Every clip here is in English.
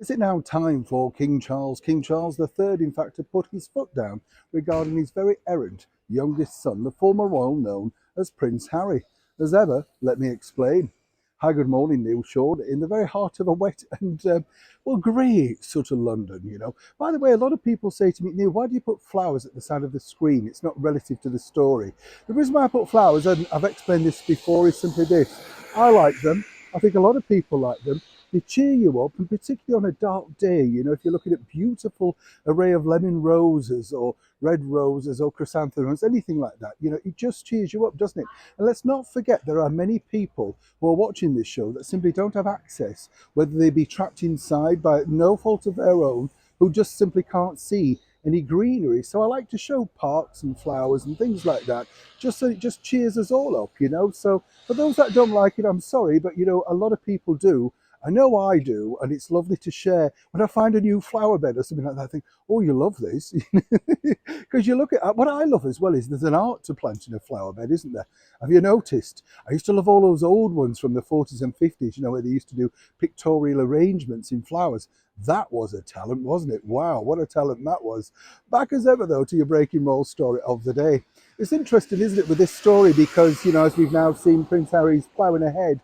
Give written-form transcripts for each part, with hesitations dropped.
Is it now time for King Charles III, in fact, to put his foot down regarding his very errant youngest son, the former royal known as Prince Harry? As ever, let me explain. Hi, good morning, Neil Shawn, in the very heart of a wet and, well, grey sort of London, you know. By the way, a lot of people say to me, Neil, why do you put flowers at the side of the screen? It's not relative to the story. The reason why I put flowers, and I've explained this before, is simply this. I like them. I think a lot of people like them. They cheer you up, and particularly on a dark day, you know, if you're looking at beautiful array of lemon roses or red roses or chrysanthemums, anything like that, you know, it just cheers you up, doesn't it? And let's not forget there are many people who are watching this show that simply don't have access, whether they be trapped inside by no fault of their own, who just simply can't see any greenery. So I like to show parks and flowers and things like that, just so it just cheers us all up, you know. So for those that don't like it, I'm sorry, but you know, a lot of people do. I know I do, and it's lovely to share. When I find a new flower bed or something like that, I think, oh, you love this. Because you look at what I love as well is there's an art to planting a flower bed, isn't there? Have you noticed? I used to love all those old ones from the 40s and 50s, you know, where they used to do pictorial arrangements in flowers. That was a talent, wasn't it? Wow, what a talent that was. Back as ever, though, to your breaking roll story of the day. It's interesting, isn't it, with this story, because, you know, as we've now seen Prince Harry's ploughing ahead,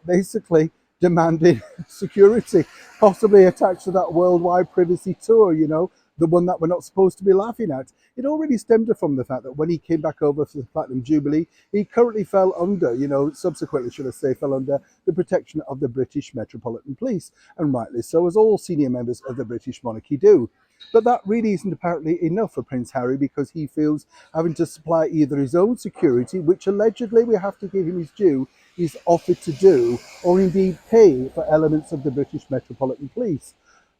basically demanding security, possibly attached to that worldwide privacy tour, you know, the one that we're not supposed to be laughing at. It already stemmed from the fact that when he came back over for the Platinum Jubilee, he currently fell under, you know, subsequently, should I say, fell under the protection of the British Metropolitan Police, and rightly so, as all senior members of the British monarchy do. But that really isn't apparently enough for Prince Harry, because he feels having to supply either his own security, which allegedly, we have to give him his due, is offered to do, or indeed pay for elements of the British Metropolitan Police.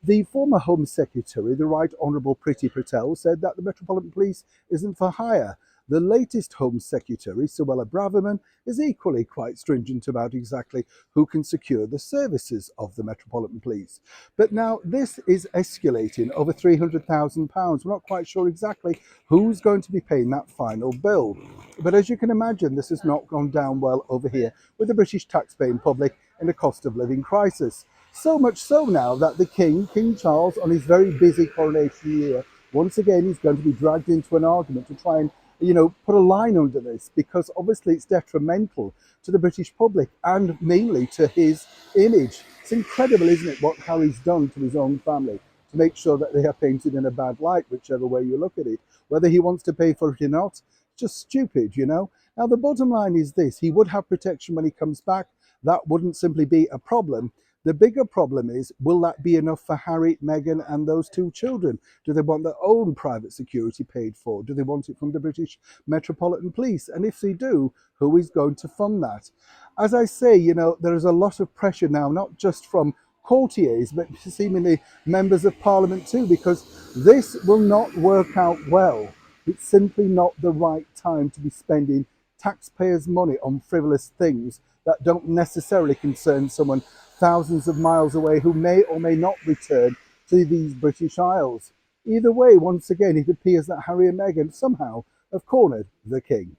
The former Home Secretary, the Right Honourable Priti Patel, said that the Metropolitan Police isn't for hire. The latest Home Secretary, Suella Braverman, is equally quite stringent about exactly who can secure the services of the Metropolitan Police. But now this is escalating over £300,000. We're not quite sure exactly who's going to be paying that final bill. But as you can imagine, this has not gone down well over here with the British taxpaying public in a cost of living crisis. So much so now that the King Charles, on his very busy coronation year, once again is going to be dragged into an argument to try and, you know, put a line under this, because obviously it's detrimental to the British public and mainly to his image. It's incredible, isn't it, what Harry's done to his own family to make sure that they are painted in a bad light, whichever way you look at it. Whether he wants to pay for it or not, it's just stupid, you know. Now, the bottom line is this: he would have protection when he comes back. That wouldn't simply be a problem. The bigger problem is, will that be enough for Harry, Meghan, and those two children? Do they want their own private security paid for? Do they want it from the British Metropolitan Police? And if they do, who is going to fund that? As I say, you know, there is a lot of pressure now, not just from courtiers, but seemingly members of Parliament too, because this will not work out well. It's simply not the right time to be spending taxpayers' money on frivolous things that don't necessarily concern someone thousands of miles away who may or may not return to these British Isles. Either way, once again, it appears that Harry and Meghan somehow have cornered the king.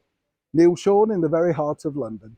Neil Shawn in the very heart of London.